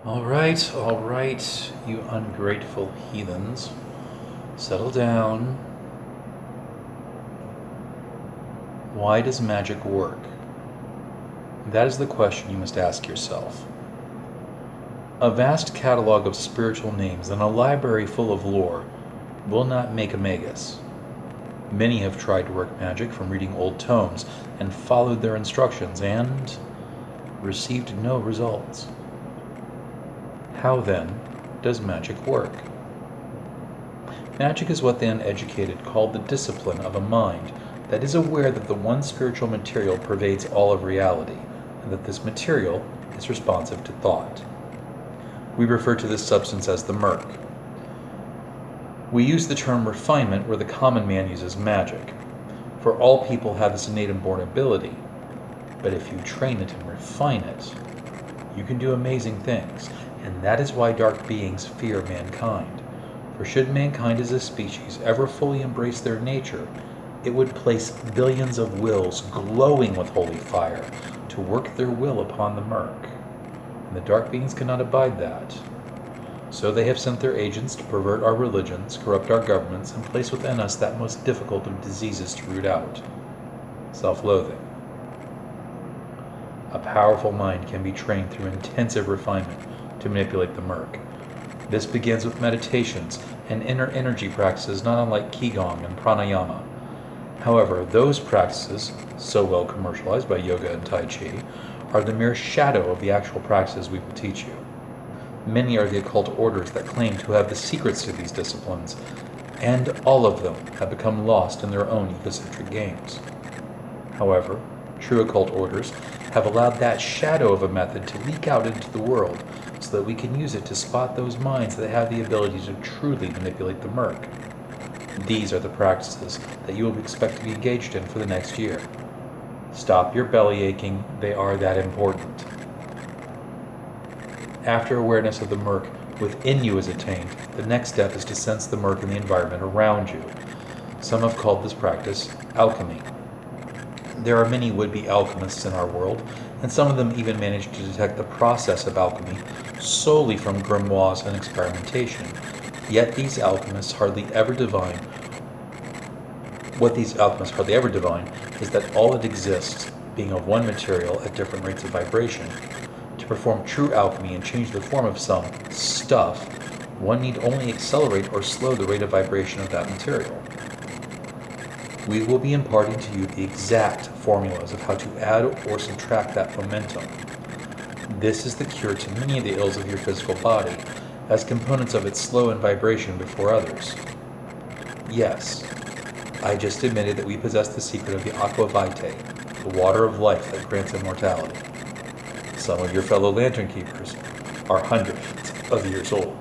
All right, you ungrateful heathens. Settle down. Why does magic work? That is the question you must ask yourself. A vast catalog of spiritual names and a library full of lore will not make a magus. Many have tried to work magic from reading old tomes and followed their instructions and received no results. How then does magic work? Magic is what the uneducated call the discipline of a mind that is aware that the one spiritual material pervades all of reality, and that this material is responsive to thought. We refer to this substance as the murk. We use the term refinement where the common man uses magic, for all people have this innate and born ability, but if you train it and refine it, you can do amazing things, and that is why dark beings fear mankind. For should mankind as a species ever fully embrace their nature, it would place billions of wills glowing with holy fire to work their will upon the murk. And the dark beings cannot abide that. So they have sent their agents to pervert our religions, corrupt our governments, and place within us that most difficult of diseases to root out: self-loathing. A powerful mind can be trained through intensive refinement to manipulate the murk. This begins with meditations and inner energy practices not unlike Qigong and Pranayama. However, those practices, so well commercialized by yoga and Tai Chi, are the mere shadow of the actual practices we will teach you. Many are the occult orders that claim to have the secrets to these disciplines, and all of them have become lost in their own egocentric games. However, true occult orders have allowed that shadow of a method to leak out into the world so that we can use it to spot those minds that have the ability to truly manipulate the murk. These are the practices that you will expect to be engaged in for the next year. Stop your belly aching, they are that important. After awareness of the murk within you is attained, the next step is to sense the murk in the environment around you. Some have called this practice alchemy. There are many would-be alchemists in our world, and some of them even manage to detect the process of alchemy solely from grimoires and experimentation. Yet these alchemists hardly ever divine. What these alchemists hardly ever divine is that all that exists, being of one material at different rates of vibration. To perform true alchemy and change the form of some stuff, one need only accelerate or slow the rate of vibration of that material. We will be imparting to you the exact formulas of how to add or subtract that momentum. This is the cure to many of the ills of your physical body, as components of it slow in vibration before others. Yes, I just admitted that we possess the secret of the aqua vitae, the water of life that grants immortality. Some of your fellow lantern keepers are hundreds of years old.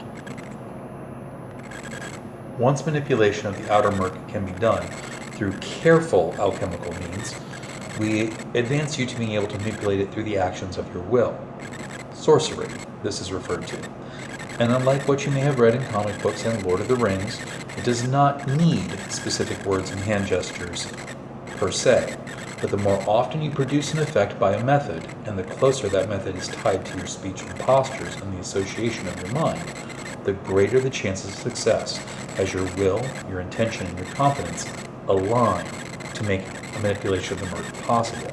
Once manipulation of the outer murk can be done through careful alchemical means, we advance you to being able to manipulate it through the actions of your will. Sorcery, this is referred to. And unlike what you may have read in comic books and Lord of the Rings, it does not need specific words and hand gestures per se, but the more often you produce an effect by a method, and the closer that method is tied to your speech and postures and the association of your mind, the greater the chances of success, as your will, your intention, and your confidence align to make a manipulation of the murk possible.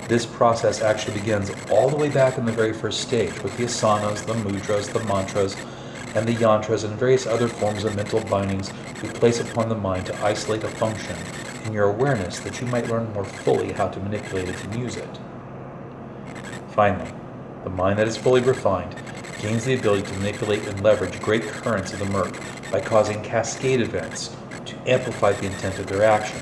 This process actually begins all the way back in the very first stage with the asanas, the mudras, the mantras, and the yantras and various other forms of mental bindings we place upon the mind to isolate a function in your awareness that you might learn more fully how to manipulate it and use it. Finally, the mind that is fully refined gains the ability to manipulate and leverage great currents of the murk by causing cascade events to amplify the intent of their action.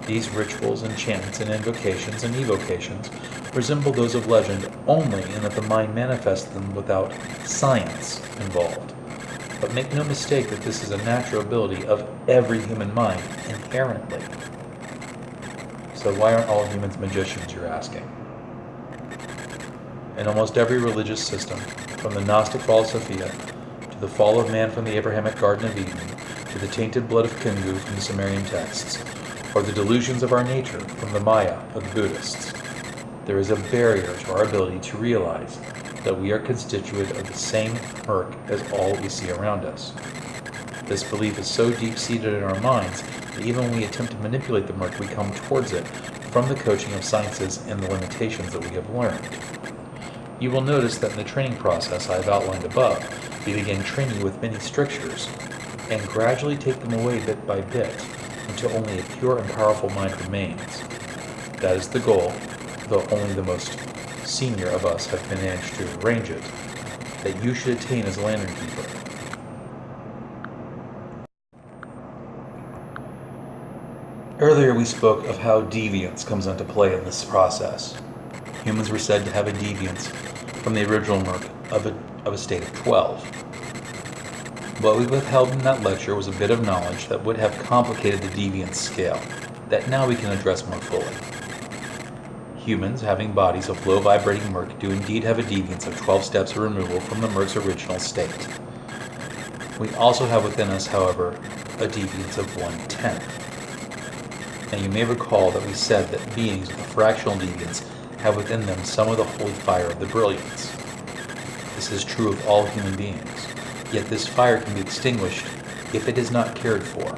These rituals, enchantments, and invocations and evocations resemble those of legend only in that the mind manifests them without science involved. But make no mistake that this is a natural ability of every human mind inherently. So why aren't all humans magicians, you're asking? In almost every religious system, from the Gnostic fall of Sophia, to the fall of man from the Abrahamic Garden of Eden, to the tainted blood of Kingu from the Sumerian texts, or the delusions of our nature from the Maya of the Buddhists, there is a barrier to our ability to realize that we are constituted of the same murk as all we see around us. This belief is so deep-seated in our minds that even when we attempt to manipulate the murk, we come towards it from the coaching of sciences and the limitations that we have learned. You will notice that in the training process I have outlined above, we begin training with many strictures and gradually take them away bit by bit until only a pure and powerful mind remains. That is the goal, though only the most senior of us have managed to arrange it, that you should attain as a Lantern Keeper. Earlier we spoke of how deviance comes into play in this process. Humans were said to have a deviance from the original murk of a state of 12. What we withheld in that lecture was a bit of knowledge that would have complicated the deviance scale, that now we can address more fully. Humans, having bodies of low vibrating murk, do indeed have a deviance of 12 steps of removal from the murk's original state. We also have within us, however, a deviance of 1/10. Now you may recall that we said that beings with a fractional deviance have within them some of the holy fire of the brilliance. This is true of all human beings, yet this fire can be extinguished if it is not cared for.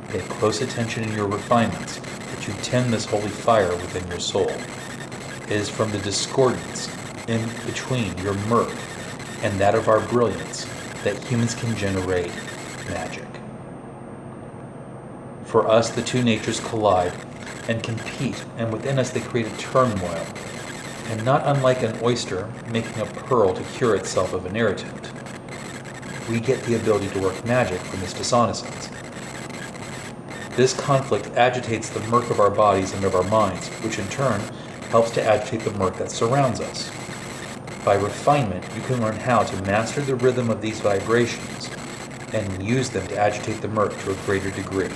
Pay close attention in your refinements that you tend this holy fire within your soul. It is from the discordance in between your murk and that of our brilliance that humans can generate magic. For us, the two natures collide and compete, and within us they create a turmoil, and not unlike an oyster making a pearl to cure itself of an irritant, we get the ability to work magic from this dissonance. This conflict agitates the murk of our bodies and of our minds, which in turn helps to agitate the murk that surrounds us. By refinement, you can learn how to master the rhythm of these vibrations and use them to agitate the murk to a greater degree.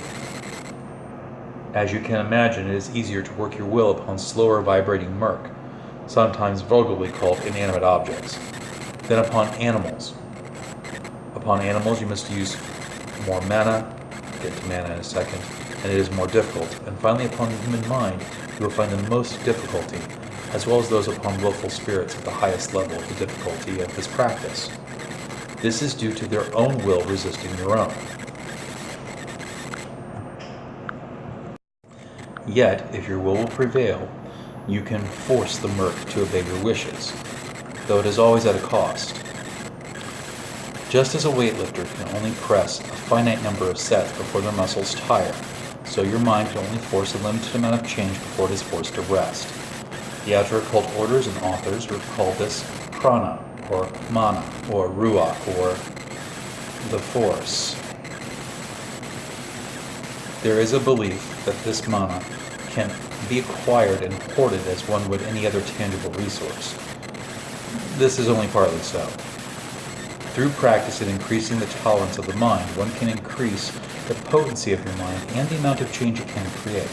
As you can imagine, it is easier to work your will upon slower vibrating murk, sometimes vulgarly called inanimate objects, than upon animals. Upon animals you must use more mana, get to mana in a second, and it is more difficult. And finally upon the human mind you will find the most difficulty, as well as those upon willful spirits at the highest level of the difficulty of this practice. This is due to their own will resisting your own. Yet, if your will prevail, you can force the murk to obey your wishes, though it is always at a cost. Just as a weightlifter can only press a finite number of sets before their muscles tire, so your mind can only force a limited amount of change before it is forced to rest. The outer occult orders and authors would call this prana, or mana, or ruach, or the force. There is a belief that this mana can be acquired and hoarded as one would any other tangible resource. This is only partly so. Through practice in increasing the tolerance of the mind, one can increase the potency of your mind and the amount of change it can create.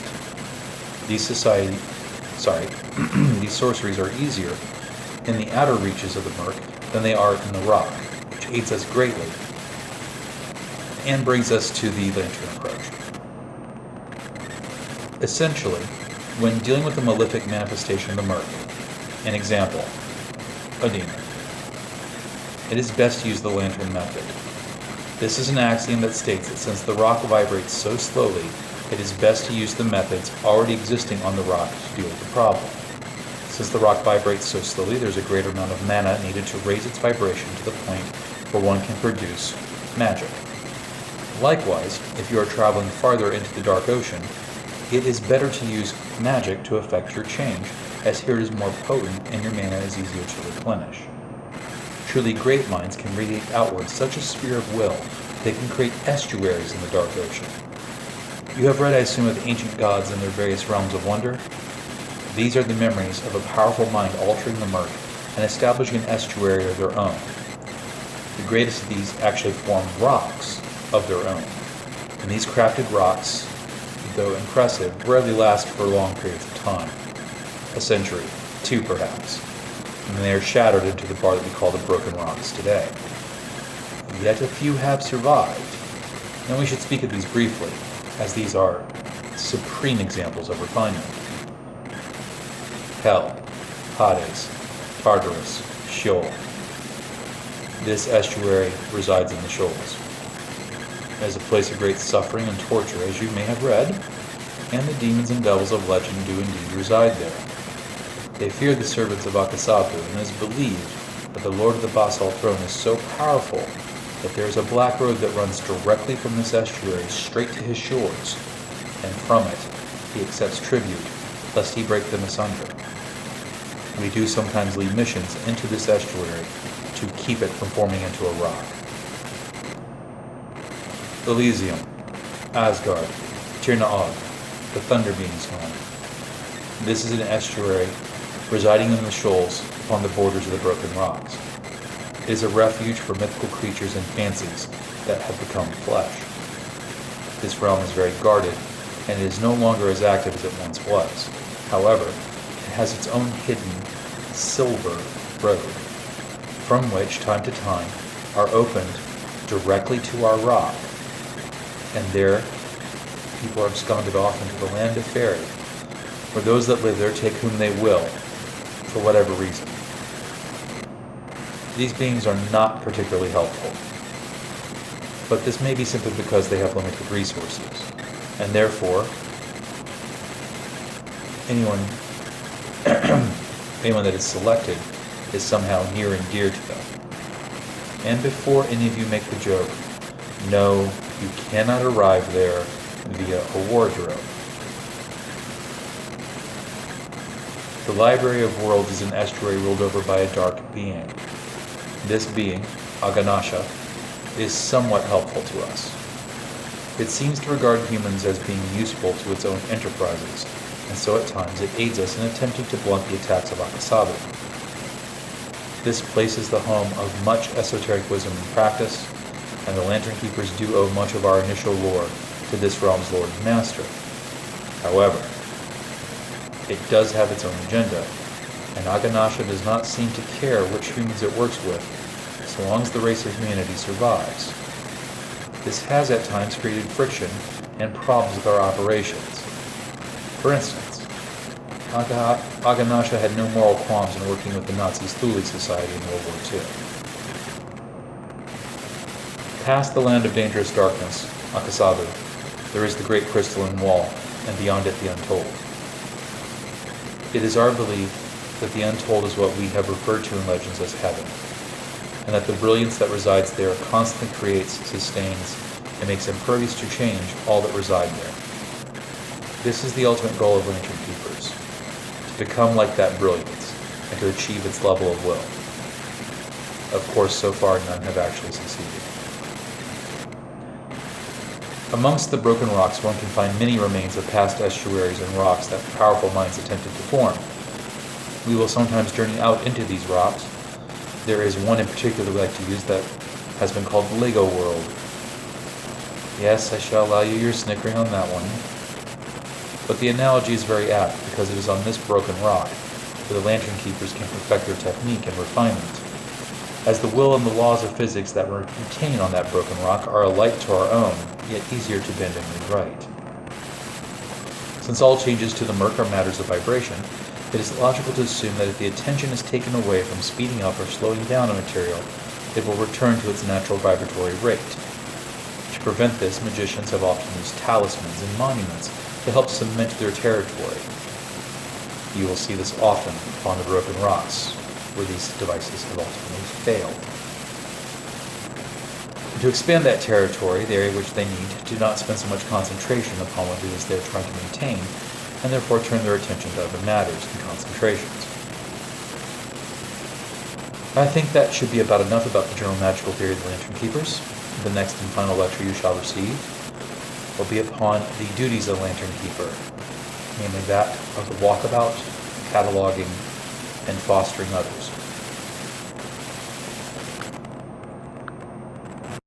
These sorceries are easier in the outer reaches of the murk than they are in the rock, which aids us greatly and brings us to the lantern approach. Essentially, when dealing with the malefic manifestation of the murk, an example, a demon, it is best to use the lantern method. This is an axiom that states that since the rock vibrates so slowly, it is best to use the methods already existing on the rock to deal with the problem. Since the rock vibrates so slowly, there's a greater amount of mana needed to raise its vibration to the point where one can produce magic. Likewise, if you are traveling farther into the dark ocean, it is better to use magic to effect your change, as here it is more potent and your mana is easier to replenish. Truly great minds can radiate outward such a sphere of will, they can create estuaries in the dark ocean. You have read, I assume, of the ancient gods and their various realms of wonder? These are the memories of a powerful mind altering the murk and establishing an estuary of their own. The greatest of these actually form rocks of their own, and these crafted rocks, though impressive, rarely last for long periods of time. A century, two perhaps, and they are shattered into the bar that we call the broken rocks today. Yet a few have survived, and we should speak of these briefly, as these are supreme examples of refinement. Hell, Hades, Tartarus, Sheol. This estuary resides in the shoals. It is a place of great suffering and torture, as you may have read, and the demons and devils of legend do indeed reside there. They fear the servants of Akasabu, and it is believed that the Lord of the Basal throne is so powerful that there is a black road that runs directly from this estuary straight to his shores, and from it he accepts tribute, lest he break them asunder. We do sometimes lead missions into this estuary to keep it from forming into a rock. Elysium, Asgard, Tir-Naog, the Thunder Being's home. This is an estuary residing in the shoals upon the borders of the Broken Rocks. It is a refuge for mythical creatures and fancies that have become flesh. This realm is very guarded, and it is no longer as active as it once was. However, it has its own hidden silver road, from which time to time are opened directly to our rock, and there people are absconded off into the land of Fairy, where those that live there take whom they will, for whatever reason. These beings are not particularly helpful, but this may be simply because they have limited resources, and therefore anyone that is selected is somehow near and dear to them. And before any of you make the joke, no, you cannot arrive there via a wardrobe. The Library of Worlds is an estuary ruled over by a dark being. This being, Aganasha, is somewhat helpful to us. It seems to regard humans as being useful to its own enterprises, and so at times it aids us in attempting to blunt the attacks of Akasabu. This place is the home of much esoteric wisdom and practice, and the Lantern Keepers do owe much of our initial lore to this realm's Lord and Master. However, it does have its own agenda, and Aganasha does not seem to care which humans it works with, so long as the race of humanity survives. This has at times created friction and problems with our operations. For instance, Aganasha had no moral qualms in working with the Nazis' Thule Society in World War II. Past the land of dangerous darkness, Akasabu, there is the great crystalline wall, and beyond it the Untold. It is our belief that the Untold is what we have referred to in legends as heaven, and that the brilliance that resides there constantly creates, sustains, and makes impervious to change all that reside there. This is the ultimate goal of Lantern Keepers, to become like that brilliance, and to achieve its level of will. Of course, so far none have actually succeeded. Amongst the broken rocks one can find many remains of past estuaries and rocks that powerful minds attempted to form. We will sometimes journey out into these rocks. There is one in particular we like to use that has been called Lego World. Yes, I shall allow you your snickering on that one. But the analogy is very apt because it is on this broken rock where the Lantern Keepers can perfect their technique and refinement, as the will and the laws of physics that retain on that broken rock are alike to our own, yet easier to bend and rewrite. Since all changes to the murk are matters of vibration, it is logical to assume that if the attention is taken away from speeding up or slowing down a material, it will return to its natural vibratory rate. To prevent this, magicians have often used talismans and monuments to help cement their territory. You will see this often upon the broken rocks, where these devices have ultimately failed. To expand that territory, the area which they need, do not spend so much concentration upon what it is they are trying to maintain, and therefore turn their attention to other matters and concentrations. I think that should be about enough about the general magical theory of the Lantern Keepers. The next and final lecture you shall receive will be upon the duties of the Lantern Keeper, namely that of the walkabout, cataloging, and fostering others.